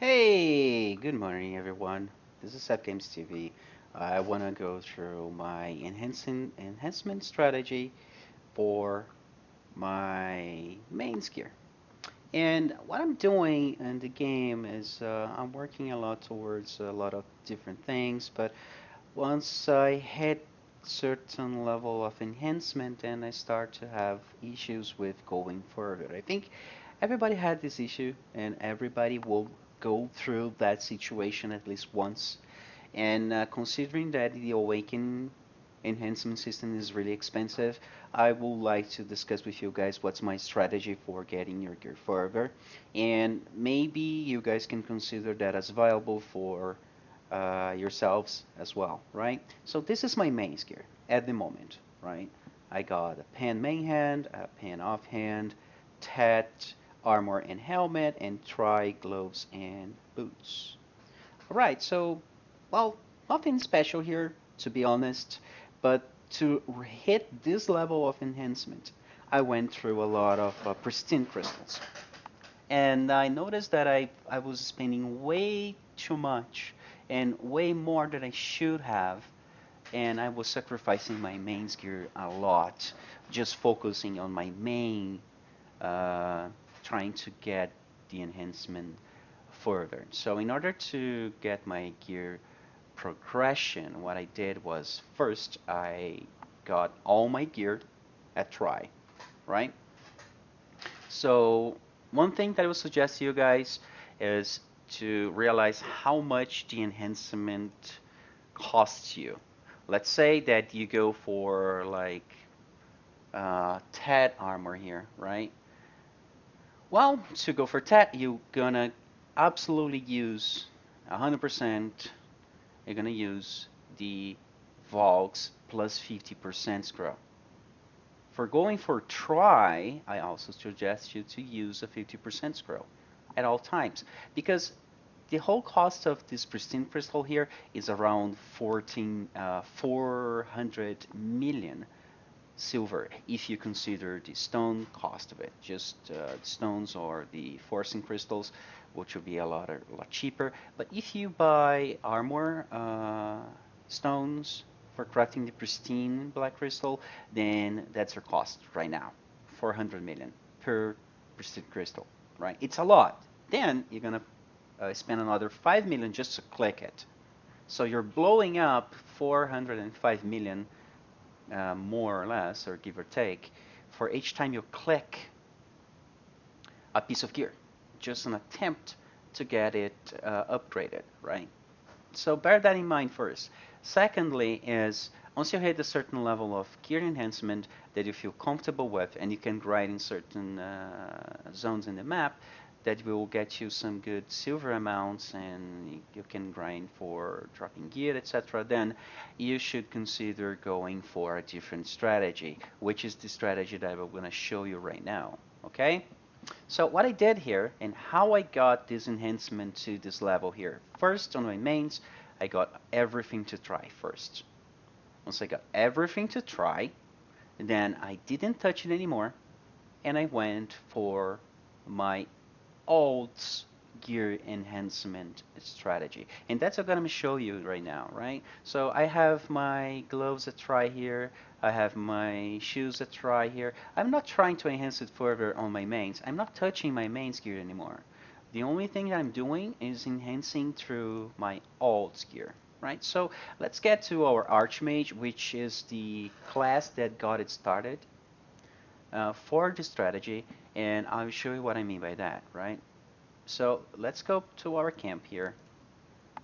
Hey, good morning, everyone. This is SephGamesTV. I want to go through my enhancement strategy for my main gear. And what I'm doing in the game is I'm working a lot towards a lot of different things, but once I hit certain level of enhancement, then I start to have issues with going further. I think everybody had this issue, and everybody will go through that situation at least once. And considering that the Awaken enhancement system is really expensive, I would like to discuss with you guys what's my strategy for getting your gear further. And maybe you guys can consider that as viable for yourselves as well, right? So this is my main gear at the moment, right? I got a pen main hand, a pen off hand, tet, armor and helmet, and tri gloves and boots. All right, so well, nothing special here to be honest, but to hit this level of enhancement, I went through a lot of pristine crystals. And I noticed that I was spending way too much and way more than I should have. And I was sacrificing my main gear a lot, just focusing on my main, uh, trying to get the enhancement further. So in order to get my gear progression, what I did was first I got all my gear at try, right? So one thing that I would suggest to you guys is to realize how much the enhancement costs you. Let's say that you go for like Tet armor here, right? Well, to go for Tet, you're gonna absolutely use 100%. You're gonna use the Vox plus 50% scroll. For going for try, I also suggest you to use a 50% scroll at all times because the whole cost of this pristine crystal here is around 400 million silver if you consider the stone cost of it, just stones or the forcing crystals, which will be a lot cheaper. But if you buy armor stones for crafting the pristine black crystal, then that's your cost right now, 400 million per pristine crystal, right? It's a lot. Then you're gonna spend another 5 million just to click it. So you're blowing up 405 million more or less, or give or take, for each time you click a piece of gear. Just an attempt to get it upgraded, right? So bear that in mind first. Secondly is once you hit a certain level of gear enhancement that you feel comfortable with and you can grind in certain zones in the map, that will get you some good silver amounts and you can grind for dropping gear, etc., then you should consider going for a different strategy, which is the strategy that I'm going to show you right now. Okay? So what I did here and how I got this enhancement to this level here. First on my mains, I got everything to try first. Once I got everything to try, then I didn't touch it anymore and I went for my alt gear enhancement strategy. And that's what I'm going to show you right now, right? So I have my gloves at try here. I have my shoes at try here. I'm not trying to enhance it further on my mains. I'm not touching my mains gear anymore. The only thing that I'm doing is enhancing through my alt gear, right? So let's get to our Archmage, which is the class that got it started for the strategy, and I'll show you what I mean by that, right? So let's go to our camp here,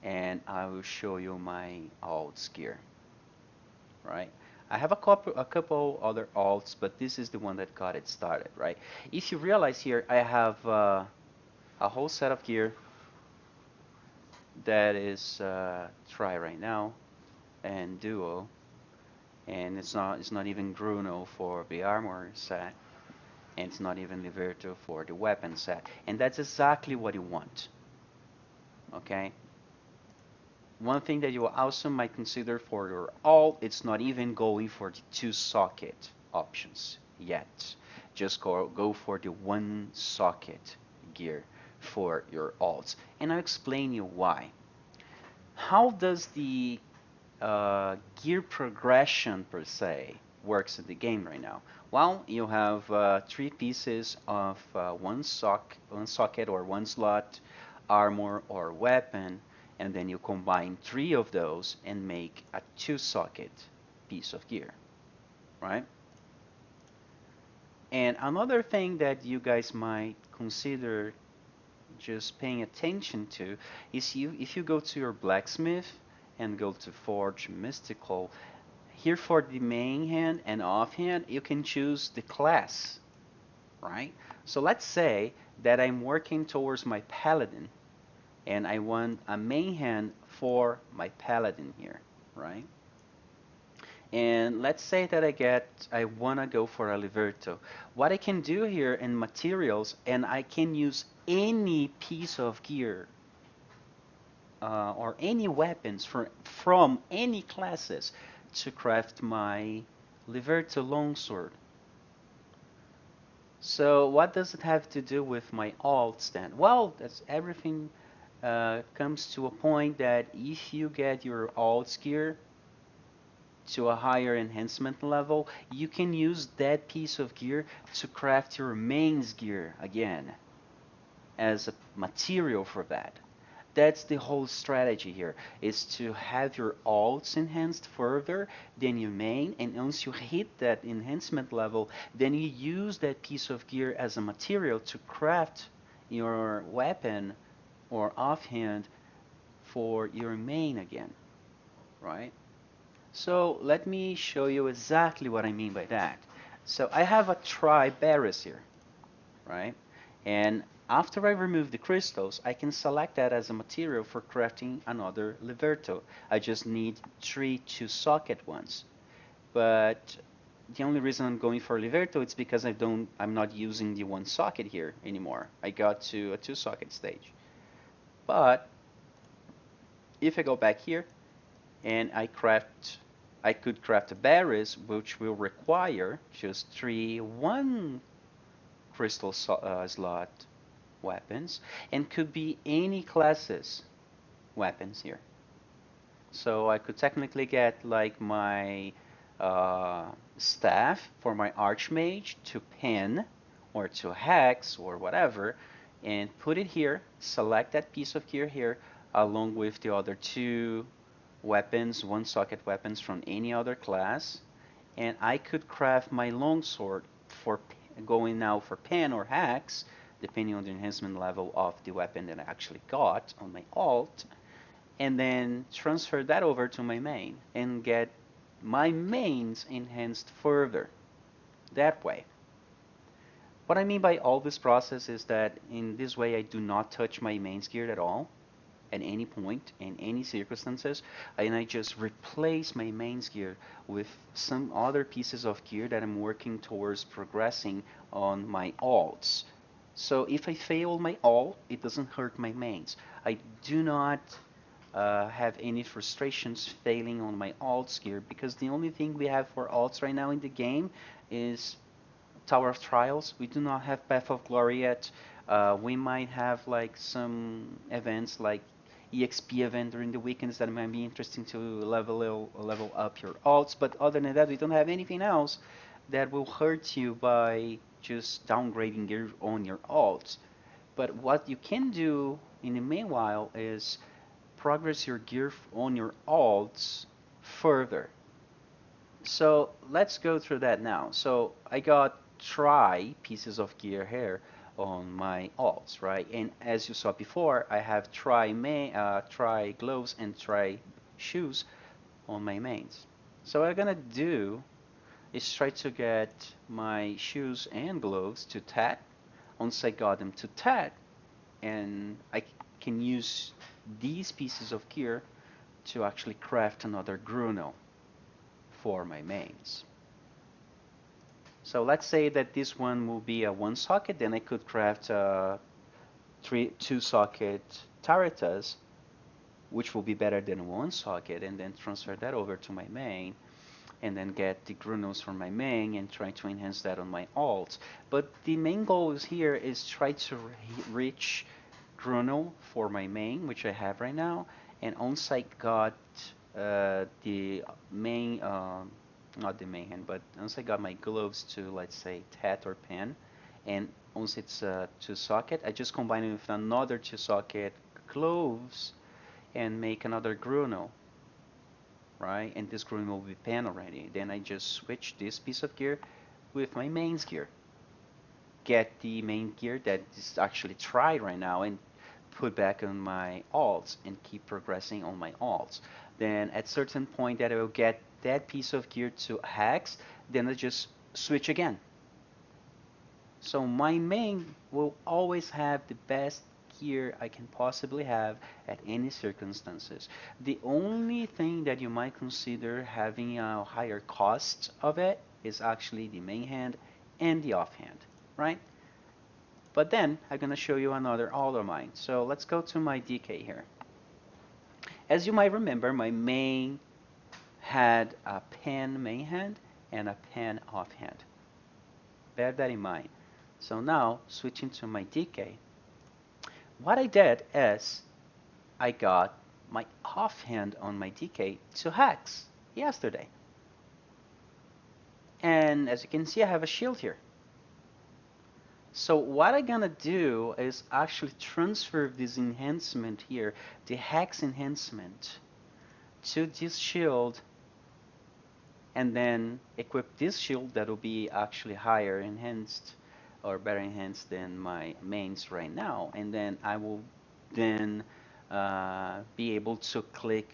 and I will show you my alts gear, right? I have a couple other alts, but this is the one that got it started, right? If you realize here, I have a whole set of gear that is try right now and duo, and it's not even Bruno for the armor set, and it's not even Liberto for the weapon set, and that's exactly what you want. Okay, one thing that you also might consider for your alt, it's not even going for the two socket options yet. Just go for the one socket gear for your alts. And I'll explain you why. How does the gear progression per se works in the game right now? Well, you have three pieces of one socket or one slot, armor or weapon, and then you combine three of those and make a two-socket piece of gear, right? And another thing that you guys might consider just paying attention to is if you go to your blacksmith and go to forge mystical, here for the main hand and offhand you can choose the class, right? So let's say that I'm working towards my paladin and I want a main hand for my paladin here, right? And let's say that I want to go for a Liberto. What I can do here in materials, and I can use any piece of gear or any weapons from any classes to craft my Liberto longsword. So what does it have to do with my alts then? Well, that's everything comes to a point that if you get your alts gear to a higher enhancement level, you can use that piece of gear to craft your mains gear again as a material for that. That's the whole strategy here, is to have your alts enhanced further than your main, and once you hit that enhancement level, then you use that piece of gear as a material to craft your weapon or offhand for your main again, right? So let me show you exactly what I mean by that. So I have a tri-barris here, right? And after I remove the crystals, I can select that as a material for crafting another Liberto. I just need three two-socket ones. But the only reason I'm going for Liberto is because I'm not using the one socket here anymore. I got to a two-socket stage. But if I go back here and I could craft a barris which will require just three one crystal slot weapons and could be any classes weapons here. So I could technically get like my staff for my archmage to pin or to hex or whatever and put it here, select that piece of gear here along with the other two weapons, one socket weapons from any other class, and I could craft my longsword for going now for pen or hacks, depending on the enhancement level of the weapon that I actually got on my alt, and then transfer that over to my main and get my mains enhanced further that way. What I mean by all this process is that in this way I do not touch my mains gear at all at any point in any circumstances, and I just replace my mains gear with some other pieces of gear that I'm working towards progressing on my alts. So if I fail my alt, it doesn't hurt my mains. I do not have any frustrations failing on my alts gear because the only thing we have for alts right now in the game is Tower of Trials. We do not have Path of Glory yet. We might have like some events like EXP event during the weekends that might be interesting to level up your alts. But other than that, we don't have anything else that will hurt you by just downgrading gear on your alts. But what you can do in the meanwhile is progress your gear on your alts further. So let's go through that now. So I got tri pieces of gear here on my alts, right? And as you saw before, I have tri gloves and tri shoes on my mains. So what I'm gonna do is try to get my shoes and gloves to tat. Once I got them to tat, and I can use these pieces of gear to actually craft another Gruno for my mains. So let's say that this one will be a one socket, then I could craft two socket Taretas, which will be better than one socket, and then transfer that over to my main, and then get the Grunos from my main and try to enhance that on my alt. But the main goal is here is try to reach Gruno for my main, which I have right now, and once I got the main, not the main hand, but once I got my gloves to, let's say, tat or pen, and once it's two socket, I just combine it with another two socket gloves and make another Gruno, right? And this Gruno will be pen already. Then I just switch this piece of gear with my mains gear. Get the main gear that is actually tried right now and put back on my alts and keep progressing on my alts. Then at certain point that I will get that piece of gear to hex, then I just switch again. So my main will always have the best gear I can possibly have at any circumstances. The only thing that you might consider having a higher cost of it is actually the main hand and the offhand, right? But then I'm gonna show you another alt of mine. So let's go to my DK here. As you might remember, my main had a pen main hand and a pen offhand. Bear that in mind. So now, switching to my DK, what I did is I got my offhand on my DK to hex yesterday. And as you can see, I have a shield here. So what I'm gonna do is actually transfer this enhancement here, the hex enhancement, to this shield, and then equip this shield that will be actually higher enhanced or better enhanced than my mains right now. And then I will then be able to click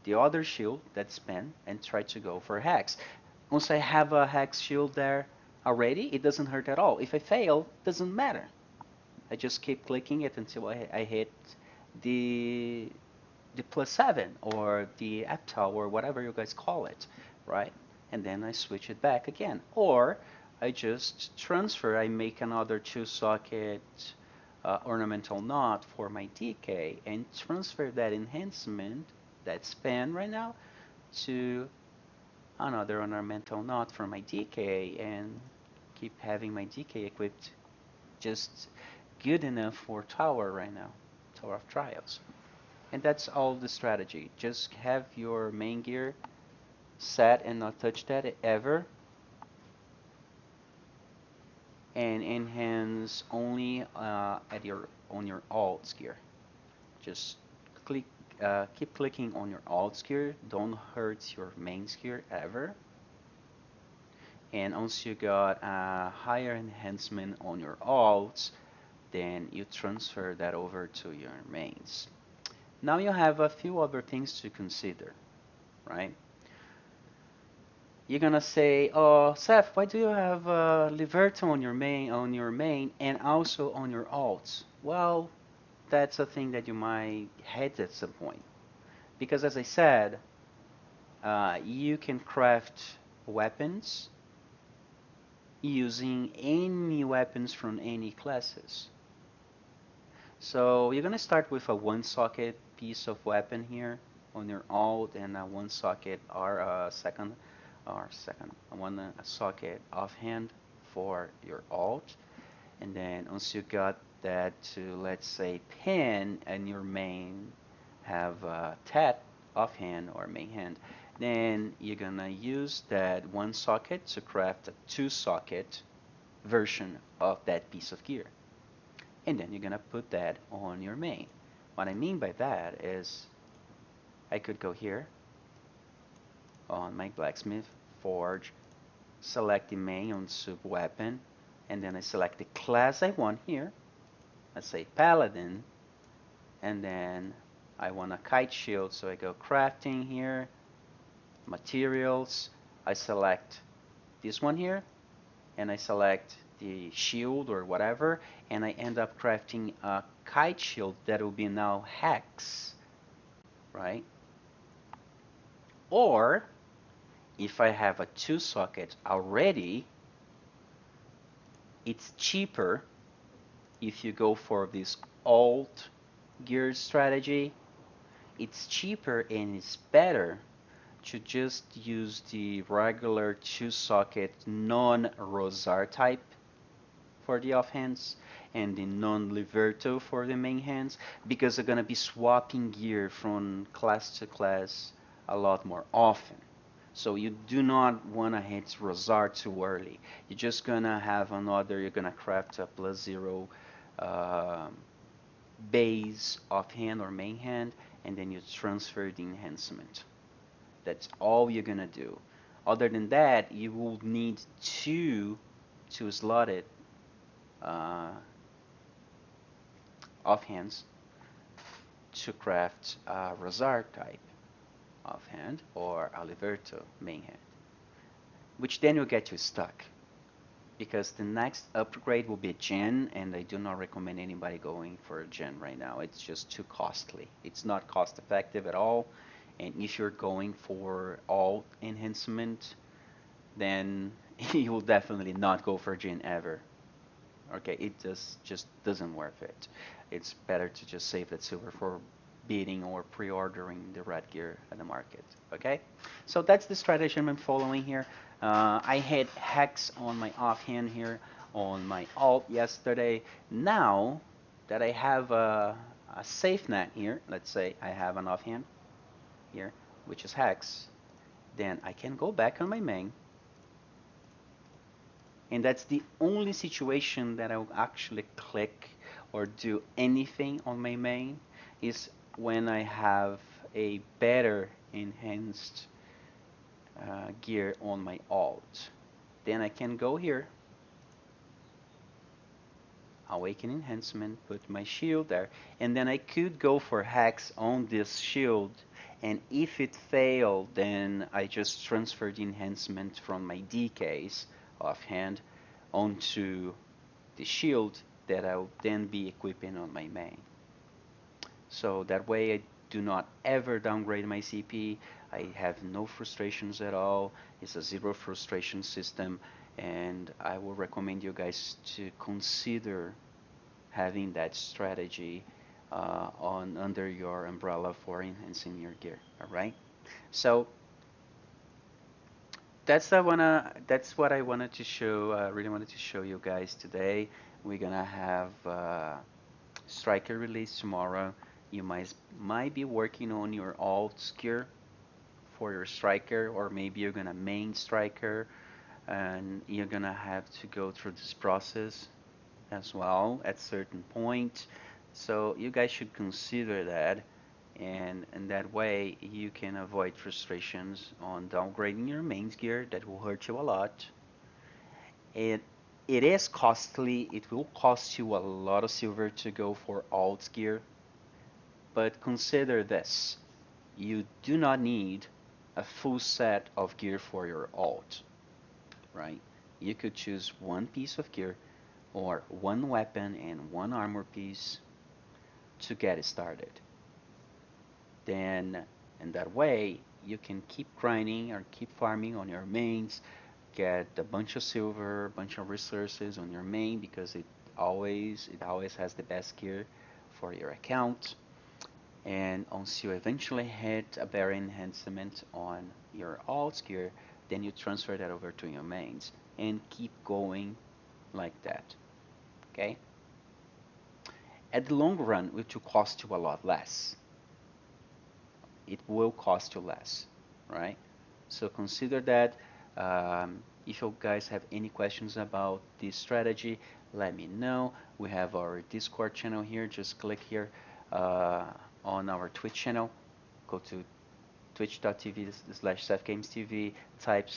the other shield that's pen and try to go for hex. Once I have a hex shield there already, it doesn't hurt at all. If I fail, it doesn't matter. I just keep clicking it until I hit the +7 or the aptal or whatever you guys call it, right? And then I switch it back again. Or I just transfer, I make another two socket ornamental knot for my DK and transfer that enhancement, that span right now, to another ornamental knot for my DK and keep having my DK equipped just good enough for tower right now, Tower of Trials. And that's all the strategy. Just have your main gear set and not touch that ever, and enhance only on your alts gear. Just click, keep clicking on your alts gear. Don't hurt your main gear ever. And once you got a higher enhancement on your alts, then you transfer that over to your mains. Now you have a few other things to consider, right? You're gonna say, "Oh, Seth, why do you have Liberto on your main, and also on your alts?" Well, that's a thing that you might hate at some point, because as I said, you can craft weapons using any weapons from any classes. So you're gonna start with a one socket piece of weapon here on your alt, and a one socket or second one socket offhand for your alt. And then once you got that to, let's say, pen, and your main have tat offhand or main hand, then you're gonna use that one socket to craft a two socket version of that piece of gear. And then you're gonna put that on your main. What I mean by that is I could go here on my blacksmith forge, select the main on sub weapon, and then I select the class I want here. Let's say paladin, and then I want a kite shield, so I go crafting here, materials, I select this one here, and I select the shield or whatever, and I end up crafting a kite shield that will be now hex, right? Or if I have a two socket already, it's cheaper if you go for this alt gear strategy. It's cheaper and it's better to just use the regular two socket non-Rosar type for the offhands, and the non-Liberto for the main hands, because they're gonna be swapping gear from class to class a lot more often. So you do not wanna hit Rosar too early. You're just gonna have another. You're gonna craft a +0 uh, base offhand or main hand, and then you transfer the enhancement. That's all you're gonna do. Other than that, you will need to slot it uh, offhands to craft a Rosar type offhand or a Liberto main hand, which then will get you stuck. Because the next upgrade will be Gen, and I do not recommend anybody going for a Gen right now. It's just too costly. It's not cost effective at all. And if you're going for all enhancement, then you will definitely not go for Gen ever. Okay, it just doesn't worth it. It's better to just save that silver for bidding or pre-ordering the red gear at the market. Okay, so that's the strategy I'm following here. I had Hex on my offhand here on my alt yesterday. Now that I have a safe net here, let's say I have an offhand here, which is Hex, then I can go back on my main, and that's the only situation that I will actually click or do anything on my main is when I have a better enhanced gear on my alt. Then I can go here, awaken enhancement, put my shield there, and then I could go for hacks on this shield, and if it failed, then I just transfer the enhancement from my DKs offhand onto the shield that I'll then be equipping on my main. So that way I do not ever downgrade my CP. I have no frustrations at all. It's a zero frustration system, and I will recommend you guys to consider having that strategy on under your umbrella for enhancing your gear. All right. So that's what I wanted to show. Really wanted to show you guys today. We're gonna have striker release tomorrow. You might be working on your alt gear for your striker, or maybe you're gonna main striker, and you're gonna have to go through this process as well at certain point. So you guys should consider that, and that way you can avoid frustrations on downgrading your main gear that will hurt you a lot. It it is costly. It will cost you a lot of silver to go for alt gear, but consider this. You do not need a full set of gear for your alt, right? You could choose one piece of gear or one weapon and one armor piece to get it started. Then, in that way, you can keep grinding or keep farming on your mains, get a bunch of silver, a bunch of resources on your main because it always has the best gear for your account. And once you eventually hit a better enhancement on your alt gear, then you transfer that over to your mains and keep going like that. Okay? At the long run, it will cost you a lot less. It will cost you less, right? So consider that. If you guys have any questions about this strategy, let me know. We have our Discord channel here. Just click here on our Twitch channel. Go to twitch.tv/SephGamesTV, type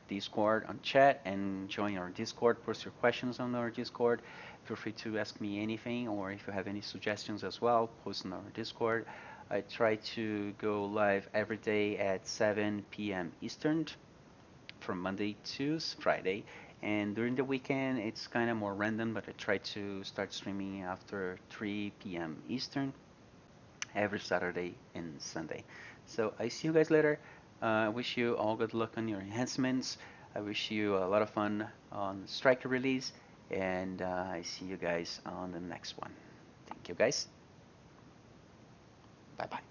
!Discord on chat and join our Discord. Post your questions on our Discord. Feel free to ask me anything, or if you have any suggestions as well, post on our Discord. I try to go live every day at 7 p.m. Eastern from Monday to Friday. And during the weekend, it's kind of more random, but I try to start streaming after 3 p.m. Eastern every Saturday and Sunday. So I see you guys later. I wish you all good luck on your enhancements. I wish you a lot of fun on Striker release, and I see you guys on the next one. Thank you guys. Bye bye.